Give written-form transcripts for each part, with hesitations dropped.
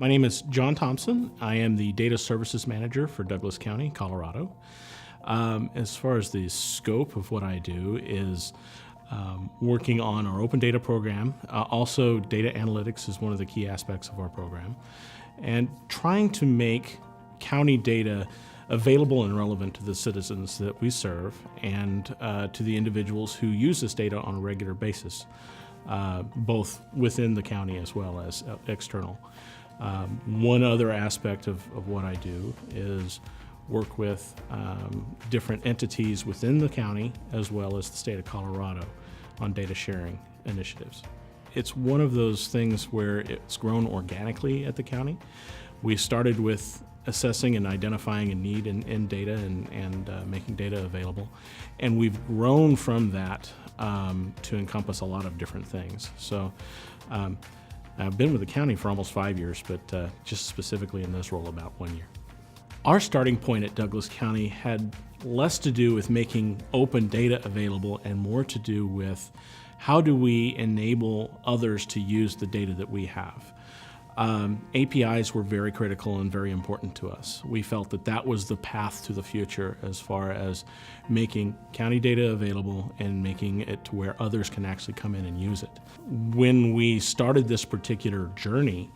My name is John Thompson. I am the Data Services Manager for Douglas County, Colorado. As far as the scope of what I do is working on our open data program. Also, data analytics is one of the key aspects of our program. And trying to make county data available and relevant to the citizens that we serve and to the individuals who use this data on a regular basis, both within the county as well as external. One other aspect of what I do is work with different entities within the county as well as the state of Colorado on data sharing initiatives. It's one of those things where it's grown organically at the county. We started with assessing and identifying a need in data and making data available. And we've grown from that to encompass a lot of different things. So I've been with the county for almost 5 years, but just specifically in this role about 1 year. Our starting point at Douglas County had less to do with making open data available and more to do with how do we enable others to use the data that we have. APIs were very critical and very important to us. We felt that that was the path to the future as far as making county data available and making it to where others can actually come in and use it. When we started this particular journey,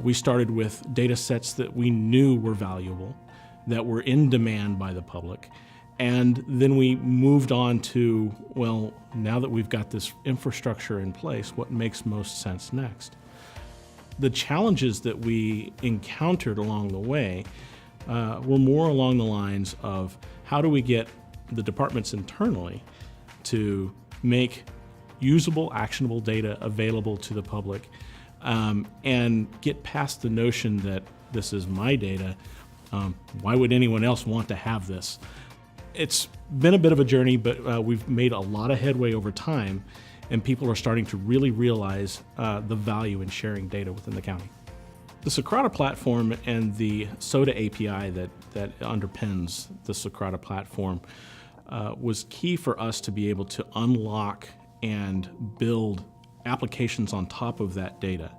we started with data sets that we knew were valuable, that were in demand by the public. And then we moved on to, well, now that we've got this infrastructure in place, what makes most sense next? The challenges that we encountered along the way were more along the lines of how do we get the departments internally to make usable, actionable data available to the public and get past the notion that this is my data. Why would anyone else want to have this? It's been a bit of a journey, but we've made a lot of headway over time, and people are starting to really realize the value in sharing data within the county. The Socrata Platform and the SODA API that underpins the Socrata Platform was key for us to be able to unlock and build applications on top of that data.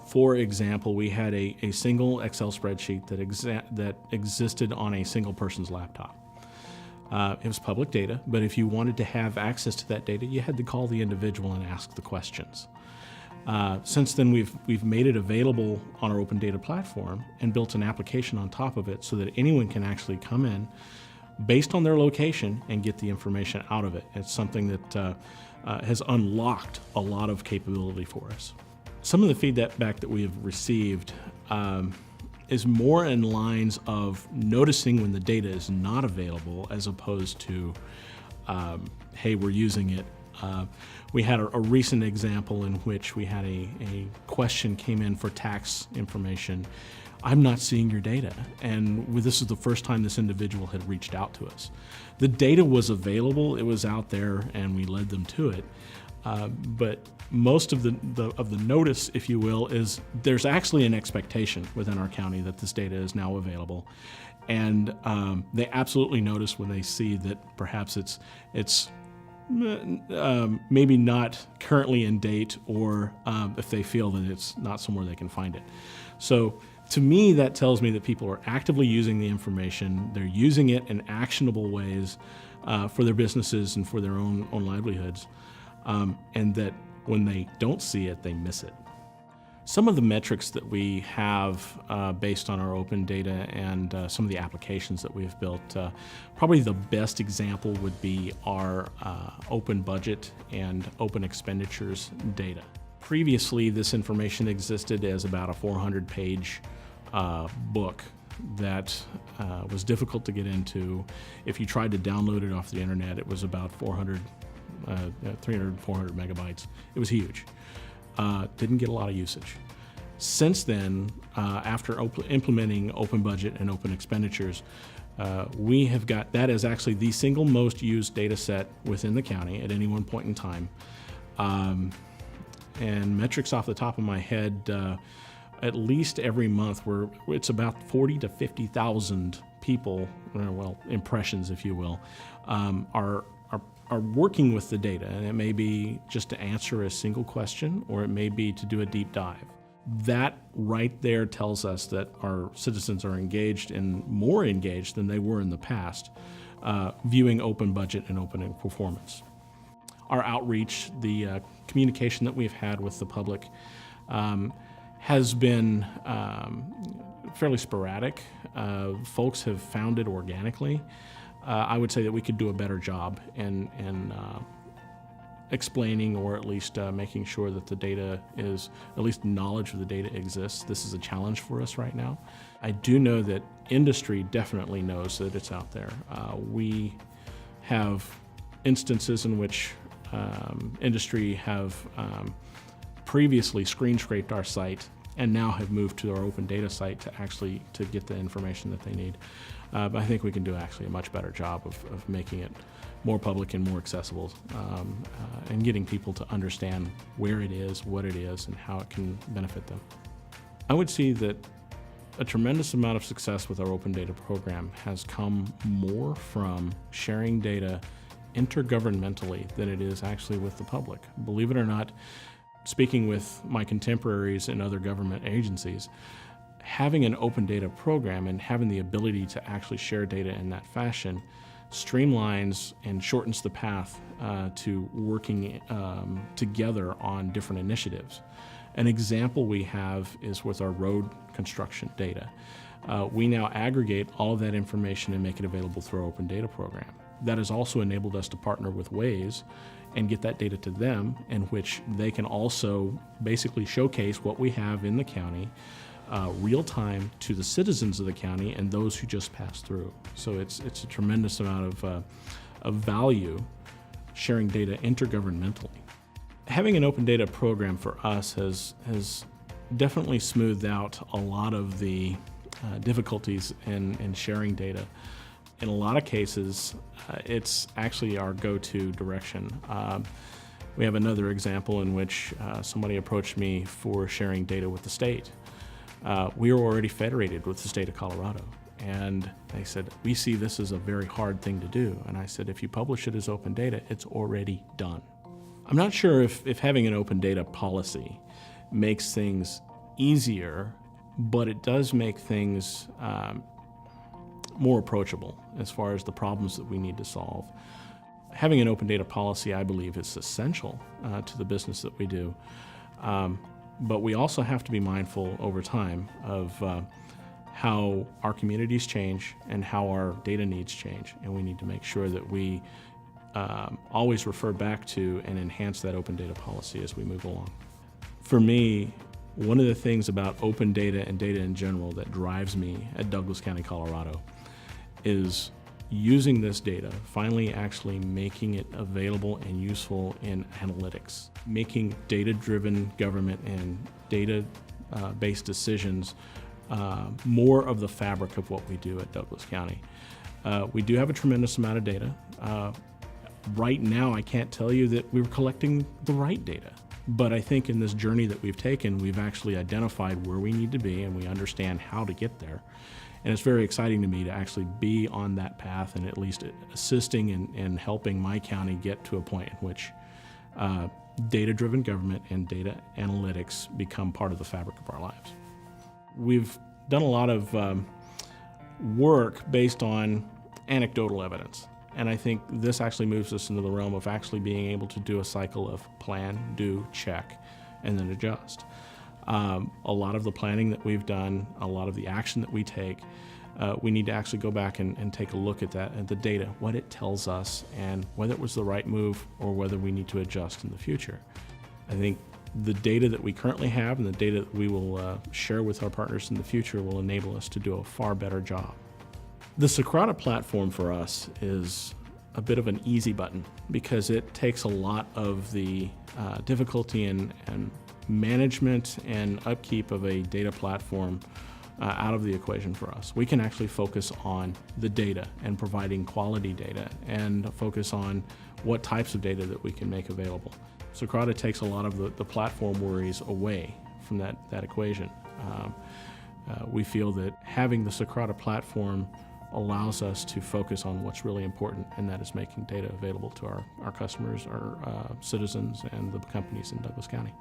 For example, we had a single Excel spreadsheet that existed on a single person's laptop. It was public data, but if you wanted to have access to that data, you had to call the individual and ask the questions. Since then, we've made it available on our open data platform and built an application on top of it so that anyone can actually come in based on their location and get the information out of it. It's something that has unlocked a lot of capability for us. Some of the feedback that we have received is more in lines of noticing when the data is not available as opposed to, hey, we're using it. We had a recent example in which we had a question came in for tax information. I'm not seeing your data. And this is the first time this individual had reached out to us. The data was available, it was out there, and we led them to it. But most of the notice, if you will, is there's actually an expectation within our county that this data is now available. And they absolutely notice when they see that perhaps it's maybe not currently in date, or if they feel that it's not somewhere they can find it. So to me, that tells me that people are actively using the information. They're using it in actionable ways for their businesses and for their own livelihoods. And that when they don't see it, they miss it. Some of the metrics that we have based on our open data and some of the applications that we've built, probably the best example would be our open budget and open expenditures data. Previously, this information existed as about a 400-page book that was difficult to get into. If you tried to download it off the internet, it was about 300, 400 megabytes. It was huge. Didn't get a lot of usage. Since then, after implementing open budget and open expenditures, we have got, that is actually the single most used data set within the county at any one point in time. And metrics off the top of my head, at least every month, it's about 40 to 50,000 people, well, impressions, if you will, are working with the data. And it may be just to answer a single question, or it may be to do a deep dive. That right there tells us that our citizens are engaged and more engaged than they were in the past, viewing open budget and open performance. Our outreach, the communication that we've had with the public has been fairly sporadic. Folks have found it organically. I would say that we could do a better job in explaining, or at least making sure that the data is, at least knowledge of the data exists. This is a challenge for us right now. I do know that industry definitely knows that it's out there. We have instances in which industry have previously screen scraped our site and now have moved to our open data site to get the information that they need. But I think we can do actually a much better job of making it more public and more accessible, and getting people to understand where it is, what it is, and how it can benefit them. I would see that a tremendous amount of success with our open data program has come more from sharing data intergovernmentally than it is actually with the public. Believe it or not, speaking with my contemporaries in other government agencies, having an open data program and having the ability to actually share data in that fashion streamlines and shortens the path to working together on different initiatives. An example we have is with our road construction data. We now aggregate all of that information and make it available through our open data program. That has also enabled us to partner with Waze and get that data to them, in which they can also basically showcase what we have in the county real time to the citizens of the county and those who just pass through. So it's a tremendous amount of value sharing data intergovernmentally. Having an open data program for us has definitely smoothed out a lot of the difficulties in sharing data. In a lot of cases, it's actually our go-to direction. We have another example in which somebody approached me for sharing data with the state. We are already federated with the state of Colorado, and they said, we see this as a very hard thing to do. And I said, if you publish it as open data, it's already done. I'm not sure if having an open data policy makes things easier, but it does make things more approachable as far as the problems that we need to solve. Having an open data policy, I believe, is essential to the business that we do. But we also have to be mindful over time of how our communities change and how our data needs change. And we need to make sure that we always refer back to and enhance that open data policy as we move along. For me, one of the things about open data and data in general that drives me at Douglas County, Colorado, is using this data, finally actually making it available and useful in analytics, making data-driven government and data-based decisions more of the fabric of what we do at Douglas County. We do have a tremendous amount of data. Right now, I can't tell you that we're collecting the right data, but I think in this journey that we've taken, we've actually identified where we need to be and we understand how to get there. And it's very exciting to me to actually be on that path and at least assisting and helping my county get to a point in which data-driven government and data analytics become part of the fabric of our lives. We've done a lot of work based on anecdotal evidence. And I think this actually moves us into the realm of actually being able to do a cycle of plan, do, check, and then adjust. A lot of the planning that we've done, a lot of the action that we take, we need to actually go back and take a look at that, at the data, what it tells us, and whether it was the right move or whether we need to adjust in the future. I think the data that we currently have and the data that we will share with our partners in the future will enable us to do a far better job. The Socrata Platform for us is a bit of an easy button because it takes a lot of the difficulty and management and upkeep of a data platform out of the equation for us. We can actually focus on the data and providing quality data and focus on what types of data that we can make available. Socrata takes a lot of the platform worries away from that equation. We feel that having the Socrata Platform allows us to focus on what's really important, and that is making data available to our customers, our citizens, and the companies in Douglas County.